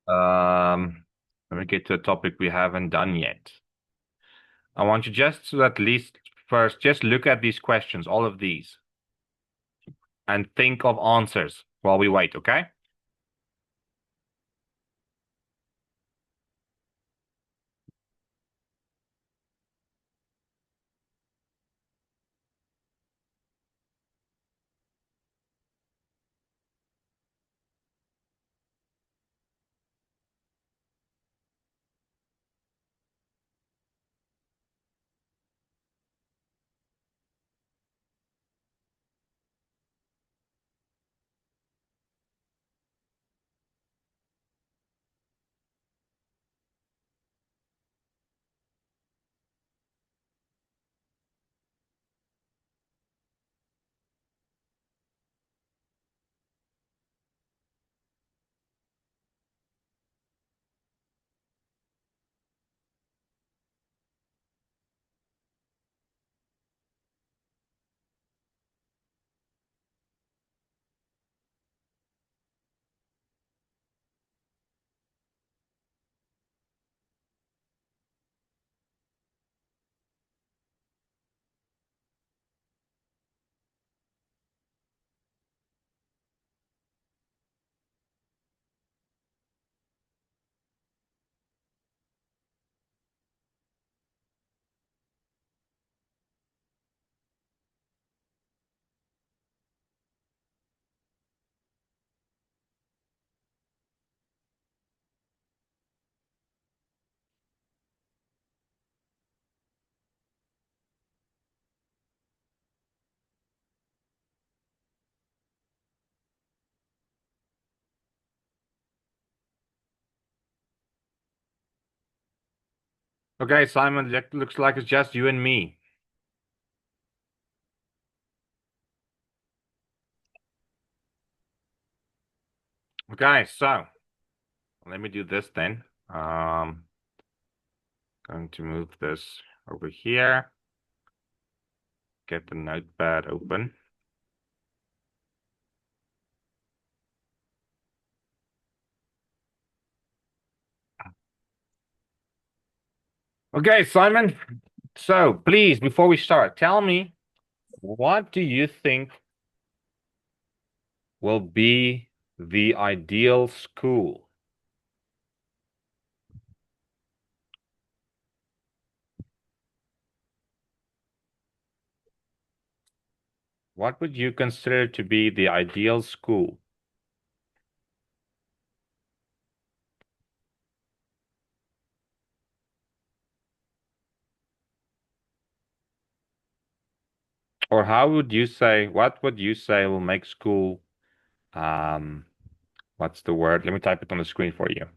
Let me get to a topic we haven't done yet. I want you just to at least first just look at these questions, all of these, and think of answers while we wait, okay? Okay, Simon, it looks like it's just you and me. Okay, so let me do this then. Going to move this over here. Get the notepad open. Okay, Simon. So please, before we start, tell me, what do you think will be the ideal school? What would you consider to be the ideal school? Or how would you say, what would you say will make school, um, what's the word? Let me type it on the screen for you.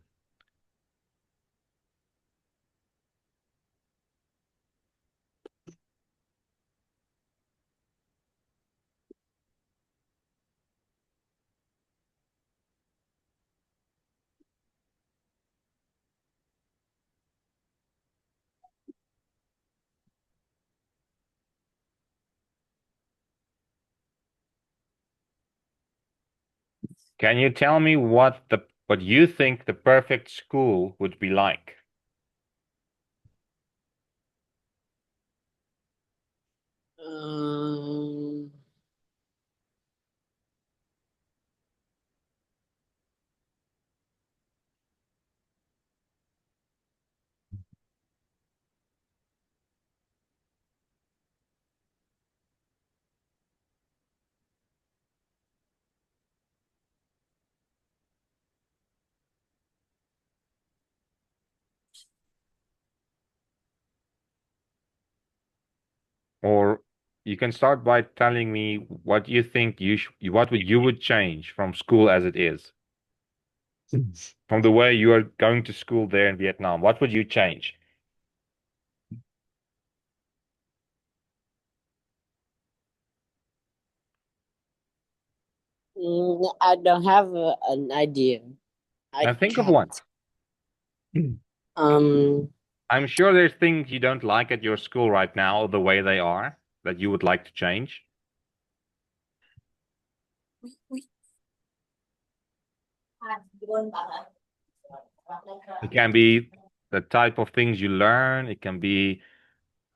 Can you tell me what you think the perfect school would be like? Um, Or you can start by telling me what you think what would you would change from school as it is. From the way you are going to school there in Vietnam, what would you change? I don't have an idea. I Now think of one. can't. Um, I'm sure there's things you don't like at your school right now, the way they are, that you would like to change. It can be the type of things you learn. It can be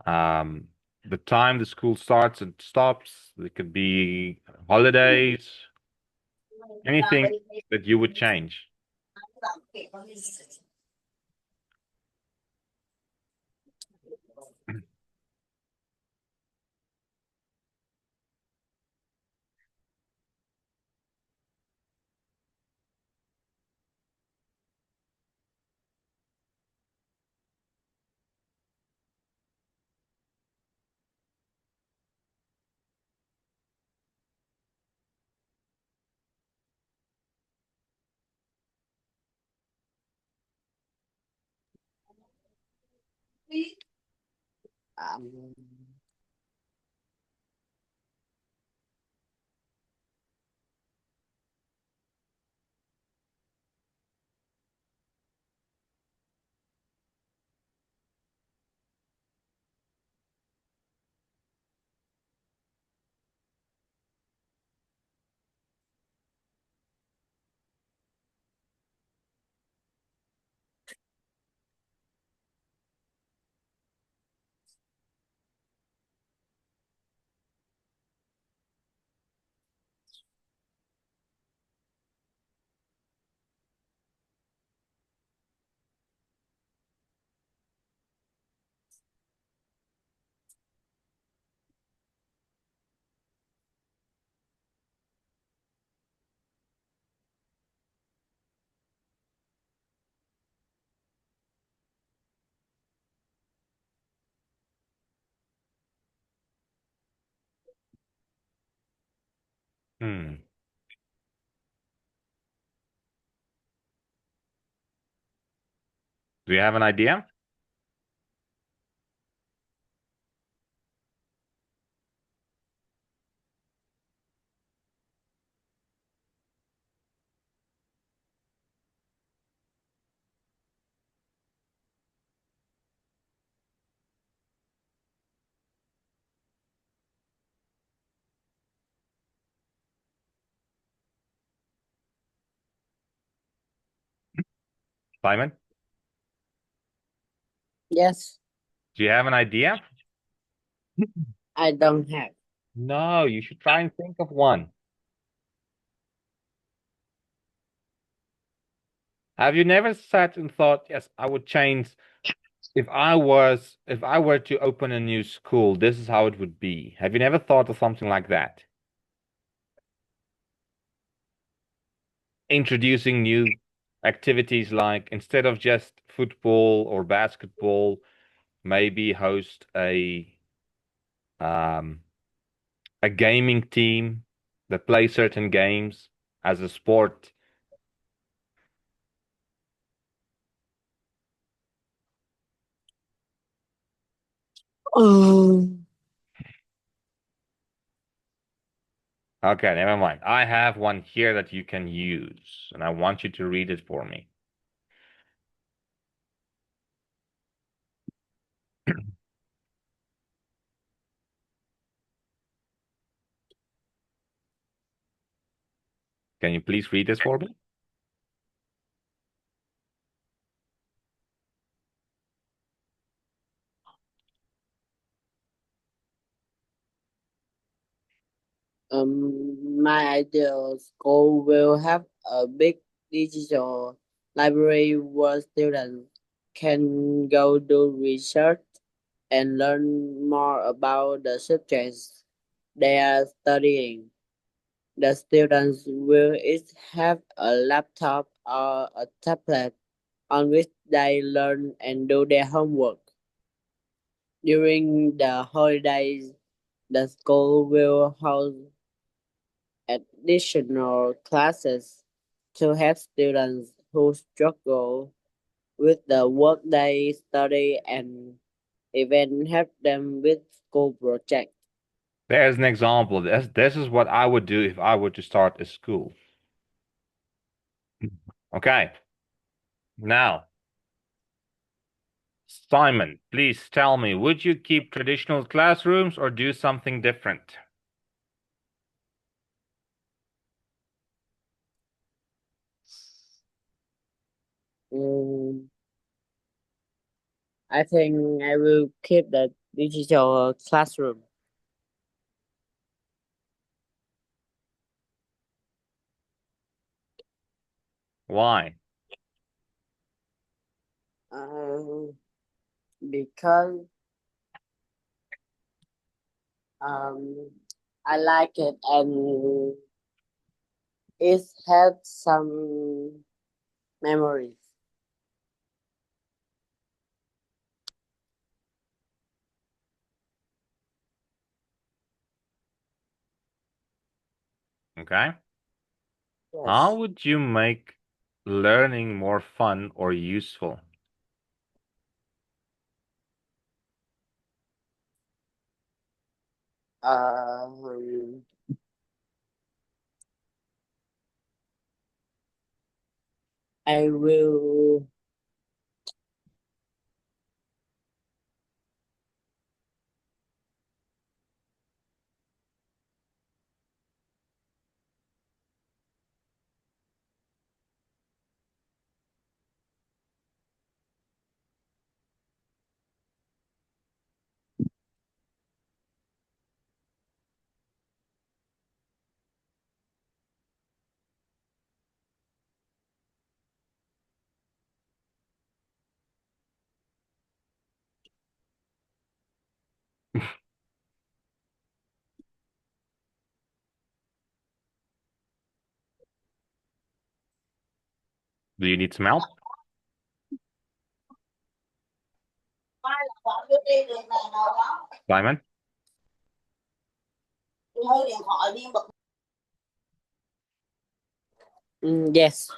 um, the time the school starts and stops. It could be holidays, anything that you would change. Um, Hmm. Do you have an idea? Simon, yes, do you have an idea? I don't have. No, you should try and think of one. Have you never sat and thought, yes, I would change if I were to open a new school, this is how it would be. Have you never thought of something like that? Introducing new activities like instead of just football or basketball, maybe host um a gaming team that play certain games as a sport. Um, Okay, never mind. I have one here that you can use, and I want you to read it for me. Can you please read this for me? my ideal school will have a big digital library where students can go do research and learn more about the subjects they are studying. The students will each have a laptop or a tablet on which they learn and do their homework. During the holidays, the school will host additional classes to help students who struggle with the work they study and even help them with school projects. There's an example. This is what I would do if I were to start a school. Okay, now, Simon, please tell me, would you keep traditional classrooms or do something different? Mm, I think I will keep the digital classroom. Why? Um, because I like it and it has some memories. Okay. How Yes. would you make learning more fun or useful? Um, I will. Do you need some help? Simon? Yes.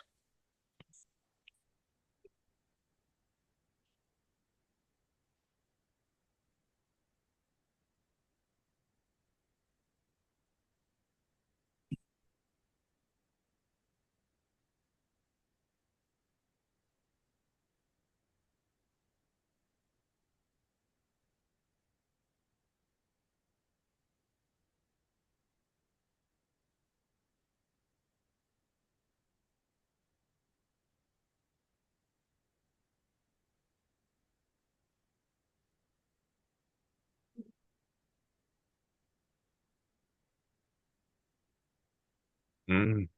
Mm.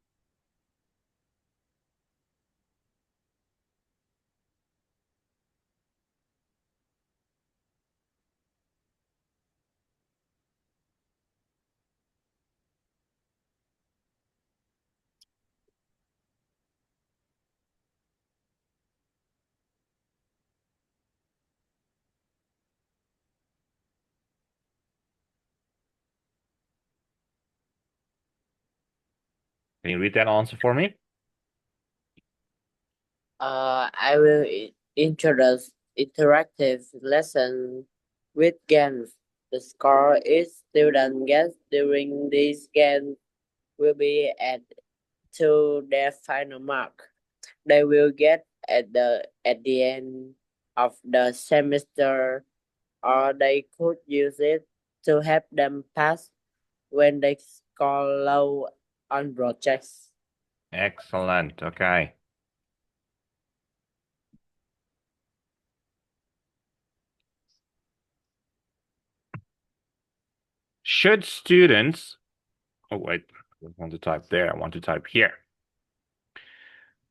Can you read that answer for me? I will introduce interactive lesson with games. The score is student gets during these games will be added to their final mark. They will get at the end of the semester, or they could use it to help them pass when they score low on projects. Excellent. Okay. Should students, oh, wait, I don't want to type there. I want to type here.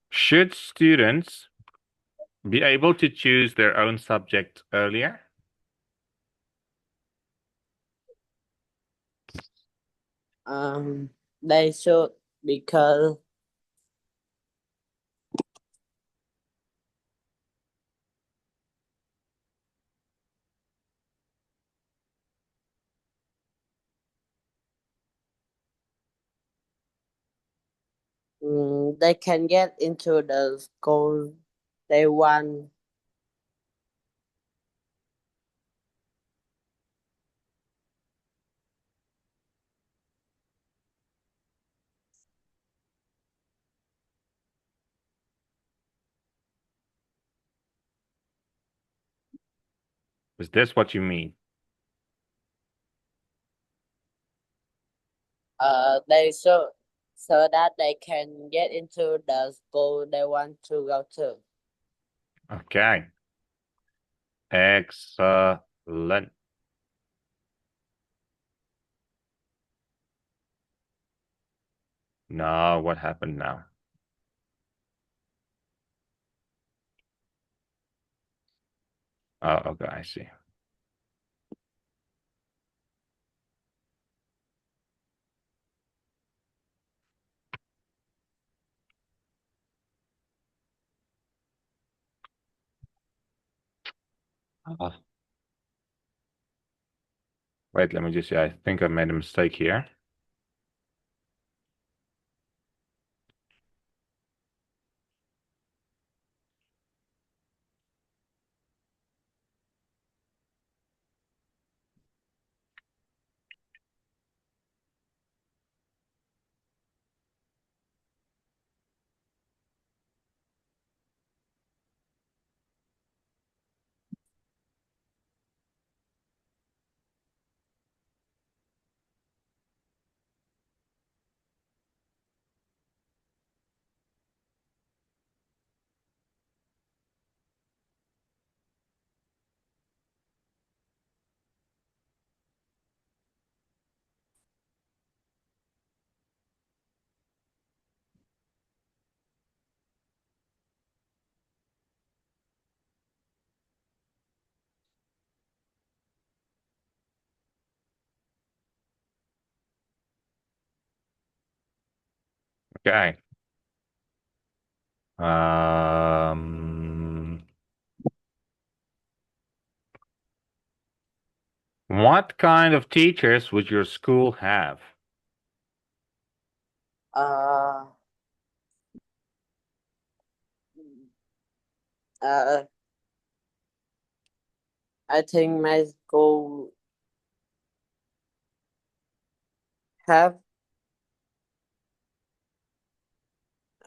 Should students be able to choose their own subject earlier? Um, they should because they can get into the school they want. Is this what you mean? They so that they can get into the school they want to go to. Okay. Excellent. No, what happened now? Oh, okay, I see. Oh, wait, let me just see. I think I made a mistake here. Okay. Um, what kind of teachers would your school have? Uh, uh, I think my school have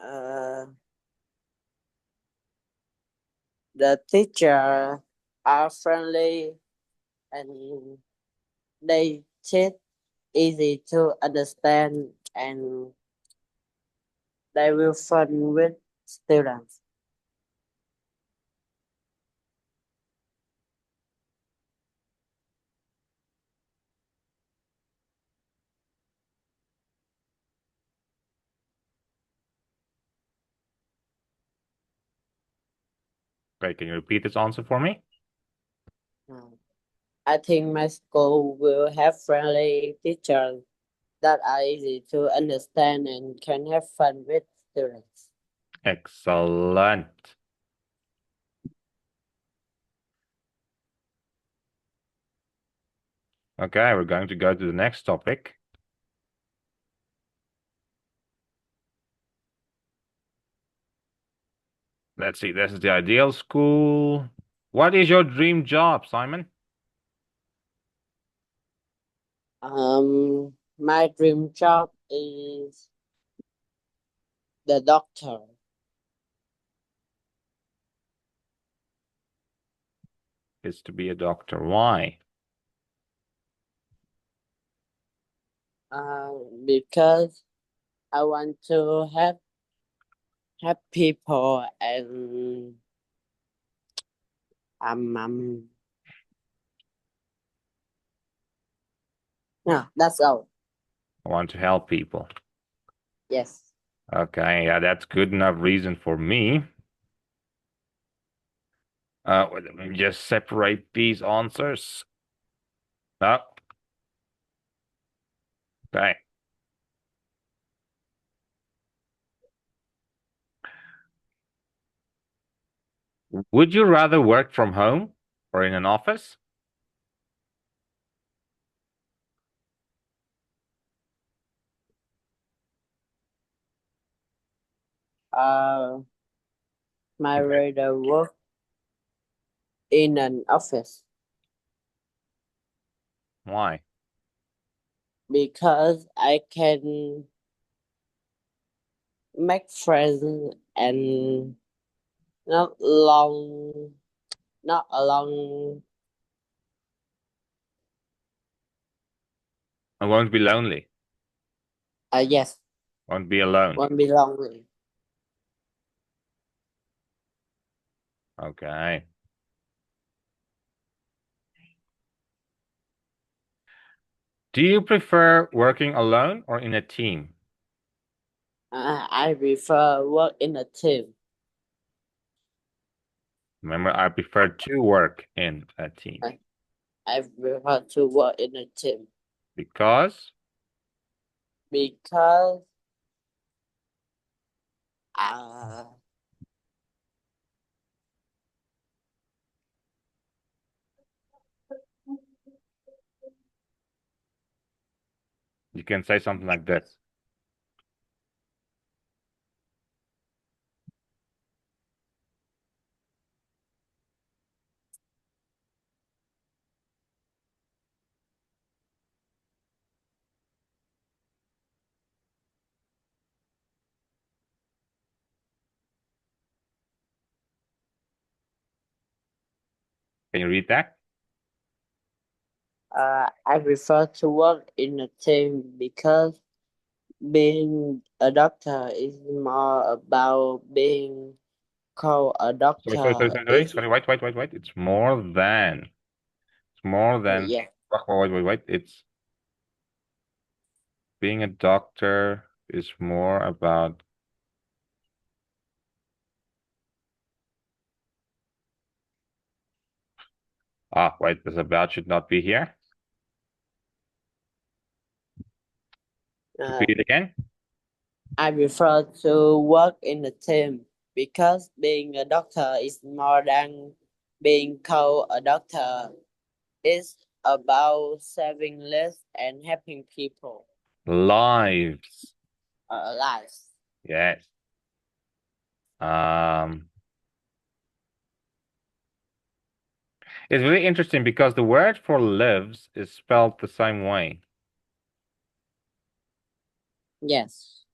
uh, the teacher are friendly and they teach easy to understand and they will fun with students. Okay, can you repeat this answer for me? Mm. I think my school will have friendly teachers that are easy to understand and can have fun with students. Excellent. Okay, we're going to go to the next topic. Let's see, this is the ideal school. What is your dream job, Simon? My dream job is the doctor. Is to be a doctor. Why? Uh, because I want to help people and um yeah, that's all. I want to help people. Yes. Okay, yeah, that's good enough reason for me. Let me just separate these answers. Oh, okay. Would you rather work from home or in an office? Uh, my Okay. rather work in an office Why? because I can make friends and not long, not along. I won't be lonely. Yes, Won't be alone. won't be lonely. Okay. Do you prefer working alone or in a team? I prefer work in a team. Remember, I prefer to work in a team I, I prefer to work in a team because because uh, you can say something like this. Can you read that? I prefer to work in a team because being a doctor is more about being called a doctor. It's Wait. It's more than. It's more than. yeah. Wait. It's being a doctor is more about. Ah, wait, this about should not be here. Uh, Repeat it again. I prefer to work in a team because being a doctor is more than being called a doctor. It's about saving lives and helping people Lives. lives. Yes. Um, it's really interesting because the word for lives is spelled the same way. Yes.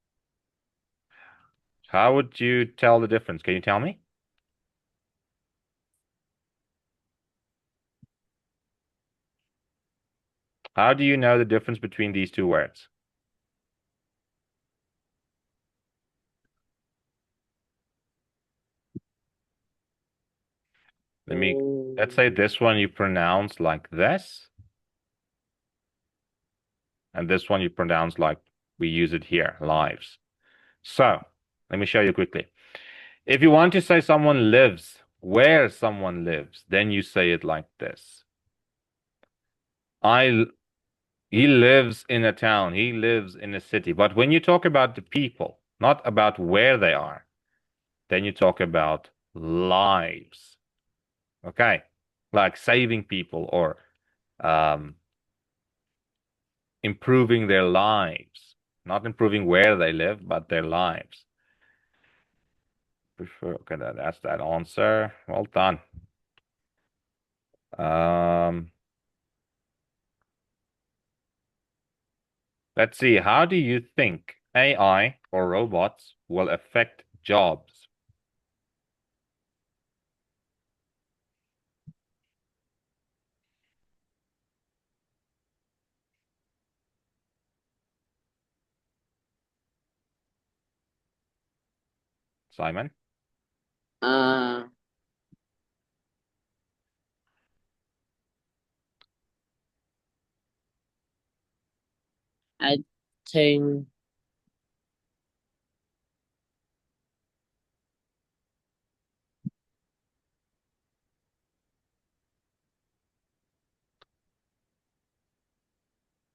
How would you tell the difference? Can you tell me? How do you know the difference between these two words? Let's say Mm, this one you pronounce like this, and this one you pronounce like we use it here, lives. So let me show you quickly. If you want to say someone lives, where someone lives, then you say it like this. I He lives in a town, he lives in a city. But when you talk about the people, not about where they are, then you talk about lives. Okay. Like saving people or um, improving their lives. Not improving where they live, but their lives. Okay, that's that answer. Well done. Um, let's see. How do you think AI or robots will affect jobs? Simon? uh,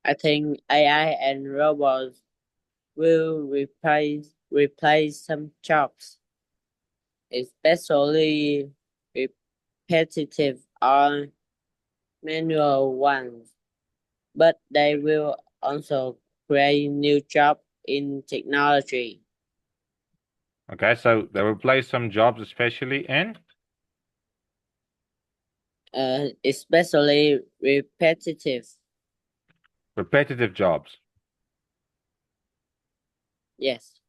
I think AI and robots will replace some jobs, especially repetitive or manual ones. But they will also create new jobs in technology, Okay, so they replace some jobs, especially in especially repetitive. repetitive jobs. Yes.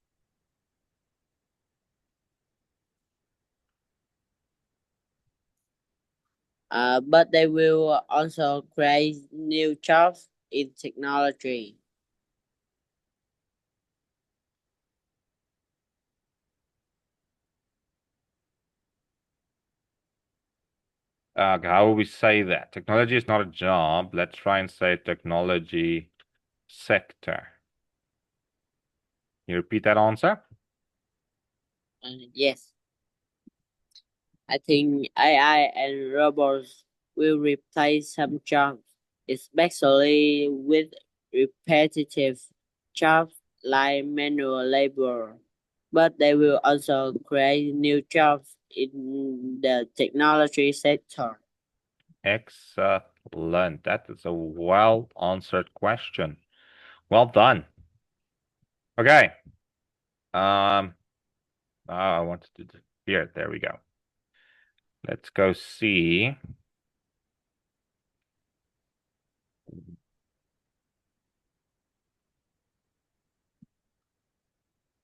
But they will also create new jobs in technology. how will we say that? Technology is not a job. Let's try and say technology sector. You repeat that answer? Yes, I think AI and robots will replace some jobs, especially with repetitive jobs like manual labor. But they will also create new jobs in the technology sector. Excellent. That is a well answered question. Well done. Okay. I wanted to here. There we go. Let's go see.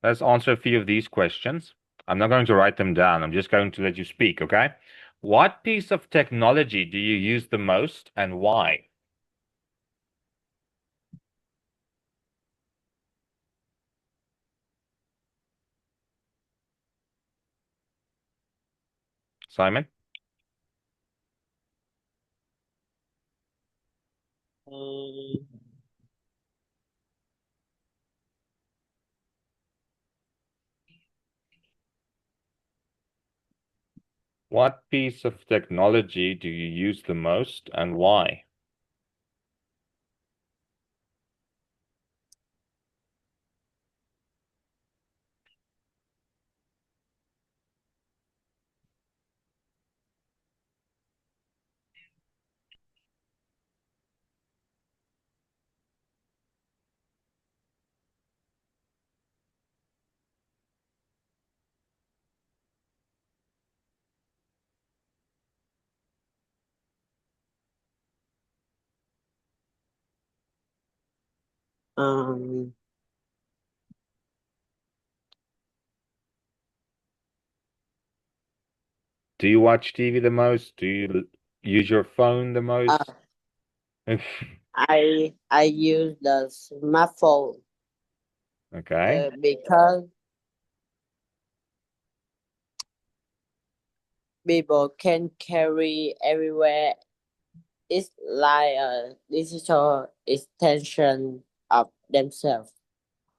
Let's answer a few of these questions. I'm not going to write them down. I'm just going to let you speak, okay? What piece of technology do you use the most and why? Simon? Um, What piece of technology do you use the most and why? um, Do you watch TV the most? Do you use your phone the uh, most? I use the smartphone Okay. because people can carry everywhere. It's like a digital extension of themselves.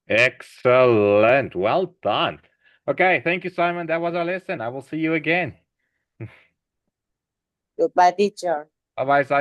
Excellent. Well done. Okay, thank you, Simon. That was our lesson. I will see you again. Goodbye, teacher. Bye-bye, Simon.